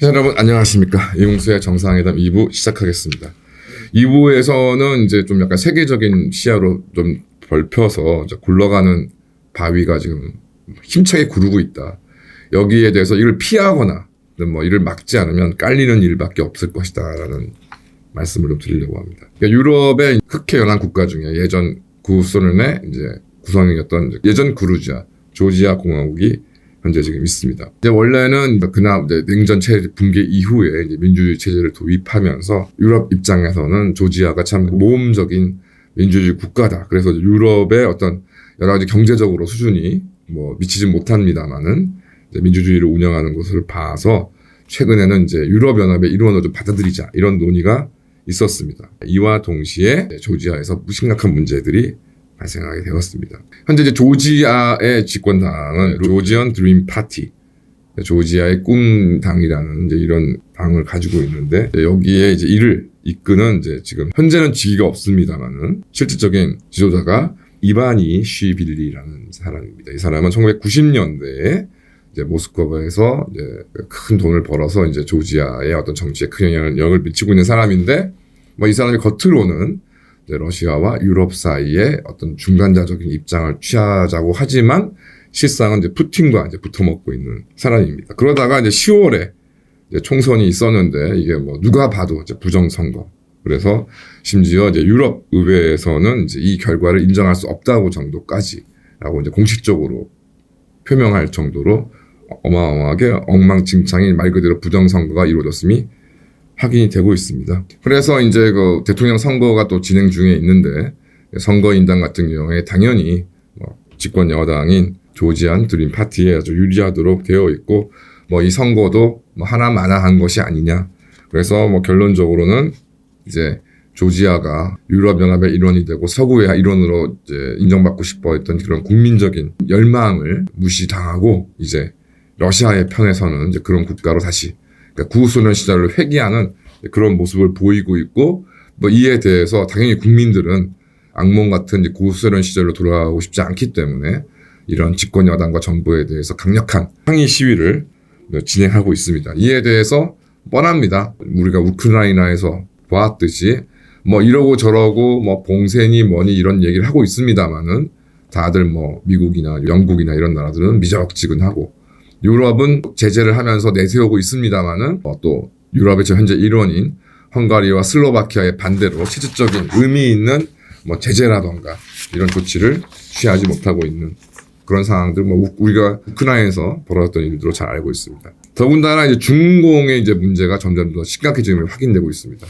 여러분 안녕하십니까. 이용수의 정상회담 2부 시작하겠습니다. 2부에서는 이제 좀 약간 세계적인 시야로 좀 넓혀서 이제 굴러가는 바위가 지금 힘차게 구르고 있다. 여기에 대해서 이걸 피하거나 뭐 이를 막지 않으면 깔리는 일밖에 없을 것이다라는 말씀을 좀 드리려고 합니다. 그러니까 유럽의 흑해 연안 국가 중에 예전 구소련의 이제 구성이었던 예전 그루지아, 조지아 공화국이 현재 지금 있습니다. 이제 원래는 그나마 이제 냉전 체제 붕괴 이후에 이제 민주주의 체제를 도입하면서 유럽 입장에서는 조지아가 참 모험적인 민주주의 국가다. 그래서 유럽의 어떤 여러 가지 경제적으로 수준이 뭐 미치지 못합니다만은 민주주의를 운영하는 것을 봐서 최근에는 이제 유럽 연합의 일원으로 좀 받아들이자 이런 논의가 있었습니다. 이와 동시에 조지아에서 심각한 문제들이 발생하게 되었습니다. 현재 이제 조지아의 집권당은 조지언 드림 파티, 조지아의 꿈당이라는 이제 이런 당을 가지고 있는데 여기에 이제 이를 이끄는 이제 지금 현재는 직위가 없습니다만은 실질적인 지도자가 이바니 쉬빌리라는 사람입니다. 이 사람은 1990년대에 이제 모스크바에서 이제 큰 돈을 벌어서 이제 조지아의 어떤 정치에 큰 영향을 미치고 있는 사람인데 뭐 이 사람이 겉으로는 러시아와 유럽 사이에 어떤 중간자적인 입장을 취하자고 하지만 실상은 이제 푸틴과 이제 붙어먹고 있는 사람입니다. 그러다가 이제 10월에 이제 총선이 있었는데 이게 뭐 누가 봐도 이제 부정선거. 그래서 심지어 이제 유럽 의회에서는 이제 이 결과를 인정할 수 없다고 정도까지라고 이제 공식적으로 표명할 정도로 어마어마하게 엉망진창인 말 그대로 부정선거가 이루어졌음이 확인이 되고 있습니다. 그래서 이제 그 대통령 선거가 또 진행 중에 있는데 선거인단 같은 경우에 당연히 뭐 집권 여당인 조지안 드림 파티에 아주 유리하도록 되어 있고 뭐 이 선거도 뭐 하나마나한 것이 아니냐. 그래서 뭐 결론적으로는 이제 조지아가 유럽연합의 일원이 되고 서구의 일원으로 이제 인정받고 싶어 했던 그런 국민적인 열망을 무시당하고 이제 러시아의 편에서는 이제 그런 국가로 다시 그러니까 구소련 시절을 회귀하는 그런 모습을 보이고 있고 뭐 이에 대해서 당연히 국민들은 악몽 같은 구소련 시절로 돌아가고 싶지 않기 때문에 이런 집권 여당과 정부에 대해서 강력한 항의 시위를 진행하고 있습니다. 이에 대해서 뻔합니다. 우리가 우크라이나에서 보았듯이 뭐 이러고 저러고 뭐 봉쇄니 뭐니 이런 얘기를 하고 있습니다만은 다들 뭐 미국이나 영국이나 이런 나라들은 미적지근하고 유럽은 제재를 하면서 내세우고 있습니다만은 또 유럽의 현재 일원인 헝가리와 슬로바키아의 반대로 실질적인 의미 있는 뭐 제재라던가 이런 조치를 취하지 못하고 있는 그런 상황들 뭐 우리가 우크라이나에서 벌어졌던 일들로 잘 알고 있습니다. 더군다나 이제 중공의 이제 문제가 점점 더 심각해짐을 확인되고 있습니다.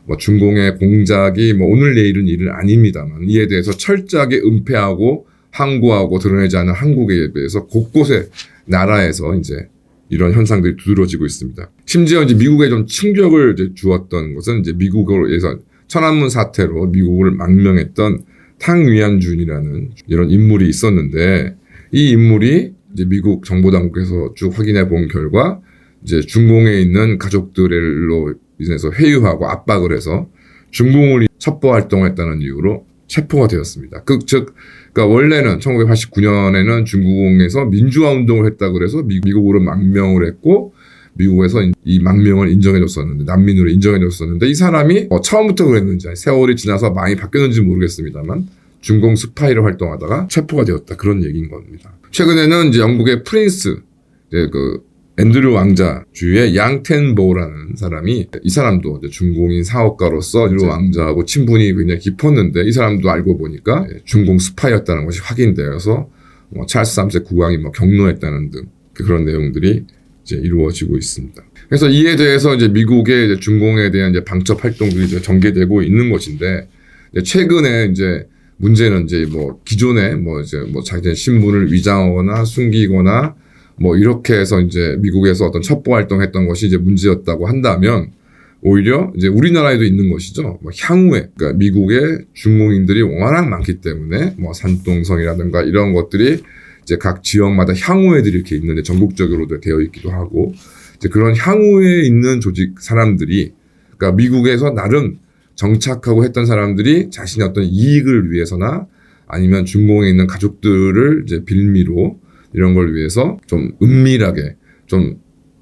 뭐 중공의 공작이 뭐 오늘 내일은 일은 아닙니다만 이에 대해서 철저하게 은폐하고 항고하고 드러내지 않은 한국에 대해서 곳곳에 나라에서 이제 이런 현상들이 두드러지고 있습니다. 심지어 이제 미국에 좀 충격을 이제 주었던 것은 이제 미국에서 천안문 사태로 미국을 망명했던 탕위안준이라는 이런 인물이 있었는데 이 인물이 이제 미국 정보 당국에서 쭉 확인해 본 결과 이제 중공에 있는 가족들로 인해서 회유하고 압박을 해서 중공을 첩보 활동했다는 이유로 체포가 되었습니다. 그러니까 원래는 1989년에는 중공에서 민주화 운동을 했다고 그래서 미국으로 망명을 했고 미국에서 이 망명을 인정해줬었는데 난민으로 인정해줬었는데 이 사람이 처음부터 그랬는지 세월이 지나서 많이 바뀌었는지 모르겠습니다만 중공 스파이를 활동하다가 체포가 되었다 그런 얘기인 겁니다. 최근에는 이제 영국의 프린스 앤드류 왕자 주의 양텐보라는 사람이 이 사람도 이제 중공인 사업가로서 앤드류 왕자하고 친분이 굉장히 깊었는데 이 사람도 알고 보니까 중공 스파이였다는 것이 확인되어서 찰스 3세 국왕이 경로했다는 등 그런 내용들이 이제 이루어지고 있습니다. 그래서 이에 대해서 이제 미국의 이제 중공에 대한 이제 방첩 활동들이 이제 전개되고 있는 것인데 최근에 이제 문제는 이제 기존에 자기의 신분을 위장하거나 숨기거나 이렇게 해서 이제 미국에서 어떤 첩보 활동했던 것이 이제 문제였다고 한다면 오히려 이제 우리나라에도 있는 것이죠. 향후에 그러니까 미국의 중공인들이 워낙 많기 때문에 산동성이라든가 이런 것들이 이제 각 지역마다 향후회들이 이렇게 있는데 전국적으로도 되어 있기도 하고 이제 그런 향후에 있는 조직 사람들이 그러니까 미국에서 나름 정착하고 했던 사람들이 자신의 어떤 이익을 위해서나 아니면 중공에 있는 가족들을 이제 빌미로 이런 걸 위해서 좀 은밀하게 좀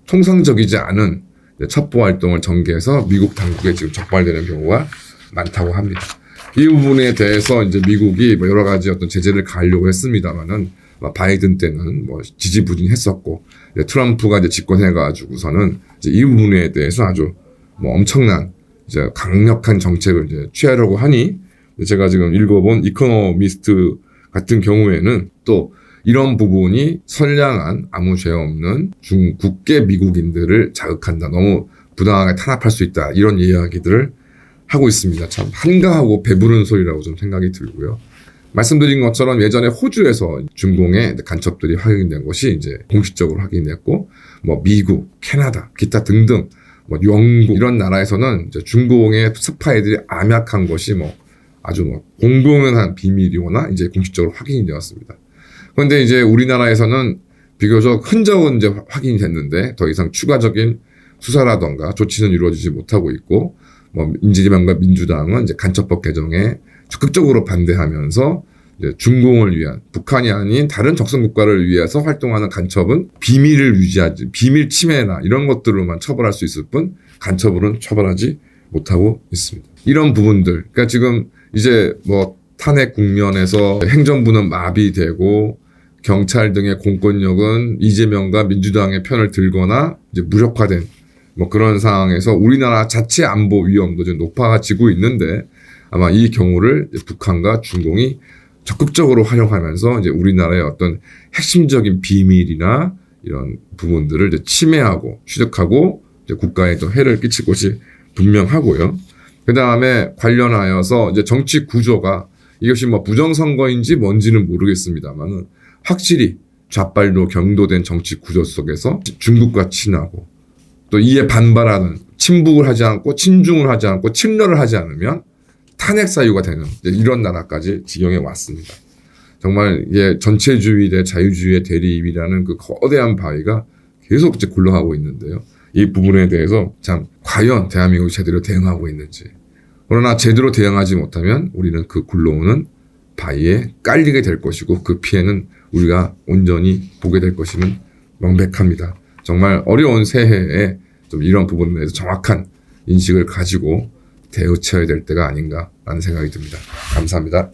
통상적이지 않은 첩보 활동을 전개해서 미국 당국에 지금 적발되는 경우가 많다고 합니다. 이 부분에 대해서 이제 미국이 뭐 여러 가지 어떤 제재를 가하려고 했습니다만은 바이든 때는 뭐 지지부진했었고 트럼프가 이제 집권해가지고서는 이제 이 부분에 대해서 아주 뭐 엄청난 이제 강력한 정책을 이제 취하려고 하니 제가 지금 읽어본 이코노미스트 같은 경우에는 또 이런 부분이 선량한 아무 죄 없는 중국계 미국인들을 자극한다. 너무 부당하게 탄압할 수 있다. 이런 이야기들을 하고 있습니다. 참 한가하고 배부른 소리라고 좀 생각이 들고요. 말씀드린 것처럼 예전에 호주에서 중공의 간첩들이 확인된 것이 이제 공식적으로 확인됐고, 뭐 미국, 캐나다, 기타 등등, 뭐 영국 이런 나라에서는 이제 중공의 스파이들이 암약한 것이 뭐 아주 뭐 공공연한 비밀이거나 이제 공식적으로 확인이 되었습니다. 그런데 이제 우리나라에서는 비교적 흔적은 이제 확인이 됐는데 더 이상 추가적인 수사라던가 조치는 이루어지지 못하고 있고, 뭐 이재명과 민주당은 이제 간첩법 개정에 적극적으로 반대하면서 이제 중공을 위한 북한이 아닌 다른 적성 국가를 위해서 활동하는 간첩은 비밀을 유지하지 비밀 침해나 이런 것들로만 처벌할 수 있을 뿐 간첩으로는 처벌하지 못하고 있습니다. 이런 부분들, 그러니까 지금 이제 뭐 탄핵 국면에서 행정부는 마비되고 경찰 등의 공권력은 이재명과 민주당의 편을 들거나 이제 무력화된 뭐 그런 상황에서 우리나라 자체 안보 위험도 좀 높아지고 있는데 아마 이 경우를 북한과 중공이 적극적으로 활용하면서 이제 우리나라의 어떤 핵심적인 비밀이나 이런 부분들을 이제 침해하고 취득하고 이제 국가에 또 해를 끼칠 것이 분명하고요. 그 다음에 관련하여서 이제 정치 구조가 이것이 뭐 부정선거인지 뭔지는 모르겠습니다만은 확실히 좌빨로 경도된 정치 구조 속에서 중국과 친하고 또 이에 반발하는 친북을 하지 않고 친중을 하지 않고 친러를 하지 않으면 탄핵 사유가 되는 이런 나라까지 지경에 왔습니다. 정말 이게 전체주의 대 자유주의의 대립이라는 그 거대한 바위가 계속 이제 굴러가고 있는데요. 이 부분에 대해서 참 과연 대한민국이 제대로 대응하고 있는지. 그러나 제대로 대응하지 못하면 우리는 그 굴러오는 바위에 깔리게 될 것이고 그 피해는 우리가 온전히 보게 될 것임은 명백합니다. 정말 어려운 새해에 좀 이런 부분에 대해서 정확한 인식을 가지고 대처해야 될 때가 아닌가라는 생각이 듭니다. 감사합니다.